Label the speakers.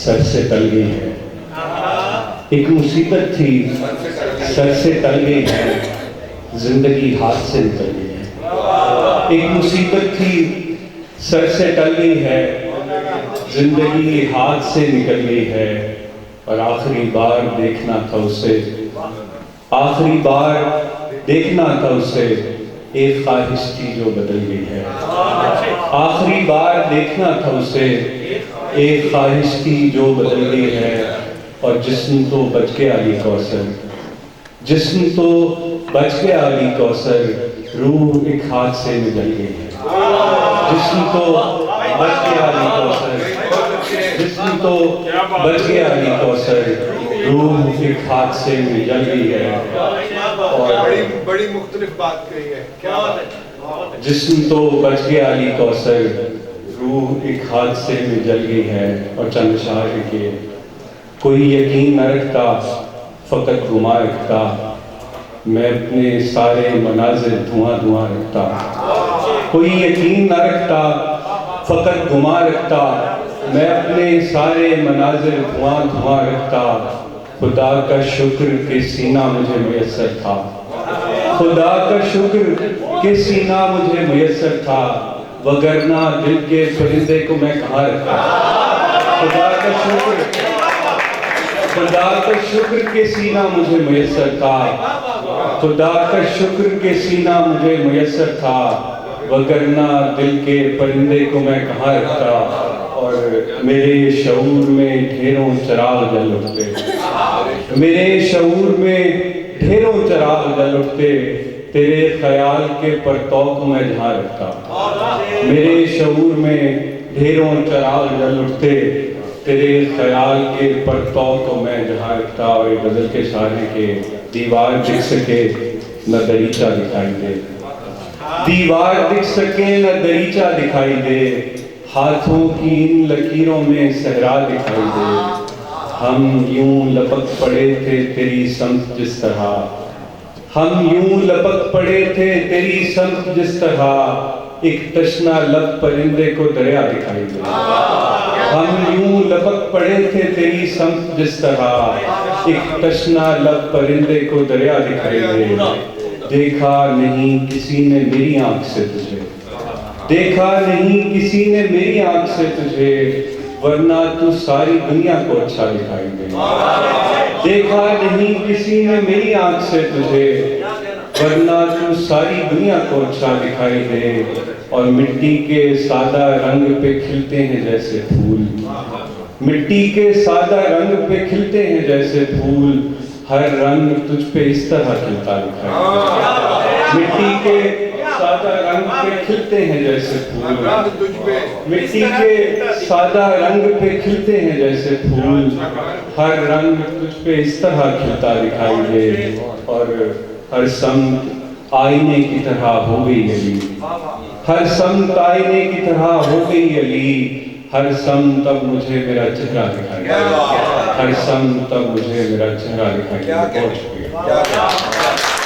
Speaker 1: سر سے ٹل گئی ہے، ایک مصیبت تھی سر سے ٹل گئی ہے، زندگی ہاتھ سے نکل گئی ہے۔ ایک مصیبت تھی سر سے ٹل گئی ہے، زندگی ہاتھ سے نکل گئی ہے، اور آخری بار دیکھنا تھا اسے، آخری بار دیکھنا تھا اسے، ایک خواہش تھی جو بدل گئی ہے۔ آخری بار دیکھنا تھا اسے، ایک خواہش تھی جو بدل گئی ہے، اور جسم تو بچ گیا علی کوثر، جسم تو بچ گیا علی کوثر، روح ایک ہاتھ سے نکل گئی ہے۔ جسم تو بچ گیا علی کوثر، جسم تو بچ گیا علی کوثر، روح ایک ہاتھ سے نکل گئی ہے۔ اور
Speaker 2: بڑی مختلف بات کہی ہے، کیا بات ہے؟
Speaker 1: جسم تو بچ گیا علی کوثر، روح ایک ہاتھ سے نکل گئی ہے۔ اور چند اشعار کے کوئی یقین نہ رکھتا فقط گما رکھتا، میں اپنے سارے مناظر دھواں دھواں رکھتا۔ کوئی یقین نہ رکھتا فقط گما رکھتا، میں اپنے سارے مناظر دھواں دھواں رکھتا۔ خدا کا شکر کہ سینہ مجھے میسر تھا، خدا کا شکر کہ سینہ مجھے میسر تھا، وگرنہ دل کے پرندے کو میں کہاں رکھتا۔ خدا کا شکر، خدا کا شکر کہ سینہ مجھے میسر تھا، خدا کا شکر کہ سینہ مجھے میسر تھا، وگرنہ دل کے پرندے کو میں کہاں رکھتا۔ اور میرے شعور میں ڈھیروں چراغ جل اٹھتے، میرے شعور میں ڈھیروں چراغ جل اٹھتے، تیرے خیال کے پرتو کو میں جہاں رکھتا۔ میرے شعور میں ڈھیروں چراغ جل اٹھتے، تیرے خیال کے پرتو کو میں جہاں رکھتا۔ اور ایک غزل کے شعر ہے کہ دیوار دکھ سکے نہ دریچہ دکھائی دے، دیوار دکھ سکے نہ دریچہ دکھائی دے، ہاتھوں کی ان لکیروں میں صحرا دکھائی دے۔ ہم یوں لپک پڑے تھے تیری سمت جس طرح، ہم یوں لپک پڑے تھے تیری سمت جس طرح، ایک تشنا لب پرندے کو دریا دکھائی دے۔ ہم یوں لپک پڑے تھے تیری سمت جس طرح، ایک تشنا لب پرندے کو دریا دکھائی دے۔ دیکھا نہیں کسی نے میری آنکھ سے تجھے، دیکھا نہیں کسی نے میری آنکھ سے تجھے، ورنہ تو ساری دنیا کو اچھا دکھائی دے۔ دیکھا نہیں کسی نے میری آنکھ سے تجھے، ورنہ تو ساری دنیا کو اچھا دکھائی دے۔ اور مٹی کے سادہ رنگ پہ کھلتے ہیں جیسے پھول، مٹی کے سادہ رنگ پہ کھلتے ہیں جیسے پھول، ہر رنگ تجھ پہ اس طرح کھلتا دکھائی دے۔ مٹی کے سادہ رنگ پہ کھلتے ہیں جیسے پھول، مٹی کے سادہ رنگ پہ کھلتے ہیں جیسے پھول، ہر رنگ تجھ پہ اس طرح کھلتا دکھائی دے۔ اور ہر سمت آئینے کی طرح ہو گئی علی، ہر سمت آئینے کی طرح ہو گئی علی، ہر سمت اب مجھے میرا چہرہ دکھائی دے، ہر سمت اب مجھے میرا چہرہ دکھائی دے۔ بہت شکریہ۔